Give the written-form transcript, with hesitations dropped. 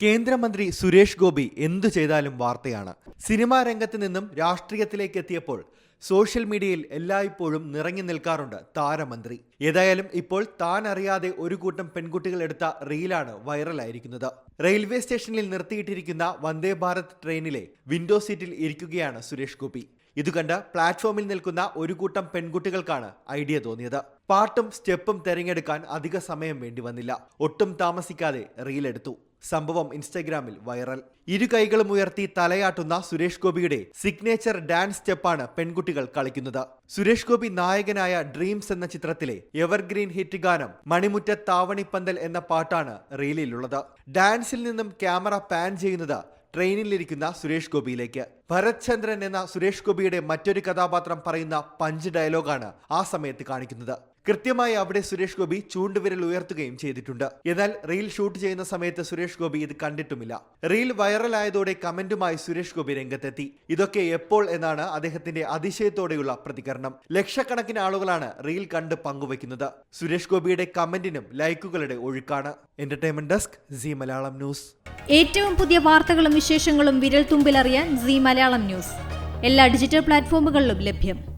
കേന്ദ്രമന്ത്രി സുരേഷ് ഗോപി എന്തു ചെയ്താലും വാർത്തയാണ്. സിനിമാ രംഗത്ത് നിന്നും രാഷ്ട്രീയത്തിലേക്ക് എത്തിയപ്പോൾ സോഷ്യൽ മീഡിയയിൽ എല്ലായ്പ്പോഴും നിറഞ്ഞു നിൽക്കാറുണ്ട് താരമന്ത്രി. ഏതായാലും ഇപ്പോൾ താൻ അറിയാതെ ഒരു കൂട്ടം പെൺകുട്ടികൾ എടുത്ത റീലാണ് വൈറലായിരിക്കുന്നത്. റെയിൽവേ സ്റ്റേഷനിൽ നിർത്തിയിട്ടിരിക്കുന്ന വന്ദേ ഭാരത് ട്രെയിനിലെ വിൻഡോ സീറ്റിൽ ഇരിക്കുകയാണ് സുരേഷ് ഗോപി. ഇതുകണ്ട് പ്ലാറ്റ്ഫോമിൽ നിൽക്കുന്ന ഒരു കൂട്ടം പെൺകുട്ടികൾക്കാണ് ഐഡിയ തോന്നിയത്. പാട്ടും സ്റ്റെപ്പും തെരഞ്ഞെടുക്കാൻ അധിക സമയം വേണ്ടി വന്നില്ല. ഒട്ടും താമസിക്കാതെ റീലെടുത്തു. സംഭവം ഇൻസ്റ്റഗ്രാമിൽ വൈറൽ. ഇരു കൈകളും ഉയർത്തി തലയാട്ടുന്ന സുരേഷ് ഗോപിയുടെ സിഗ്നേച്ചർ ഡാൻസ് സ്റ്റെപ്പാണ് പെൺകുട്ടികൾ കളിക്കുന്നത്. സുരേഷ് ഗോപി നായകനായ ഡ്രീംസ് എന്ന ചിത്രത്തിലെ എവർഗ്രീൻ ഹിറ്റ് ഗാനം മണിമുറ്റത്താവണിപ്പന്തൽ എന്ന പാട്ടാണ് റീലിലുള്ളത്. ഡാൻസിൽ നിന്നും ക്യാമറ പാൻ ചെയ്യുന്നത് ട്രെയിനിലിരിക്കുന്ന സുരേഷ് ഗോപിയിലേക്ക്. ഭരത് ചന്ദ്രൻ എന്ന സുരേഷ് ഗോപിയുടെ മറ്റൊരു കഥാപാത്രം പറയുന്ന പഞ്ച് ഡയലോഗാണ് ആ സമയത്ത് കാണിക്കുന്നത്. കൃത്യമായി അവിടെ സുരേഷ് ഗോപി ചൂണ്ടുവിരൽ ഉയർത്തുകയും ചെയ്തിട്ടുണ്ട്. എന്നാൽ റീൽ ഷൂട്ട് ചെയ്യുന്ന സമയത്ത് സുരേഷ് ഗോപി ഇത് കണ്ടിട്ടുമില്ല. റീൽ വൈറലായതോടെ കമന്റുമായി സുരേഷ് ഗോപി രംഗത്തെത്തി. ഇതൊക്കെ എപ്പോൾ എന്നാണ് അദ്ദേഹത്തിന്റെ അതിശയത്തോടെയുള്ള പ്രതികരണം. ലക്ഷക്കണക്കിന് ആളുകളാണ് റീൽ കണ്ട് പങ്കുവയ്ക്കുന്നത്. സുരേഷ് ഗോപിയുടെ കമന്റിനും ലൈക്കുകളുടെ ഒഴുക്കാണ്. Entertainment desk, Zee Malayalam news. ഏറ്റവും പുതിയ വാർത്തകളും വിശേഷങ്ങളും വിരൽ തുമ്പിലറിയാൻ സീ മലയാളം ന്യൂസ് എല്ലാ ഡിജിറ്റൽ പ്ലാറ്റ്ഫോമുകളിലും ലഭ്യം.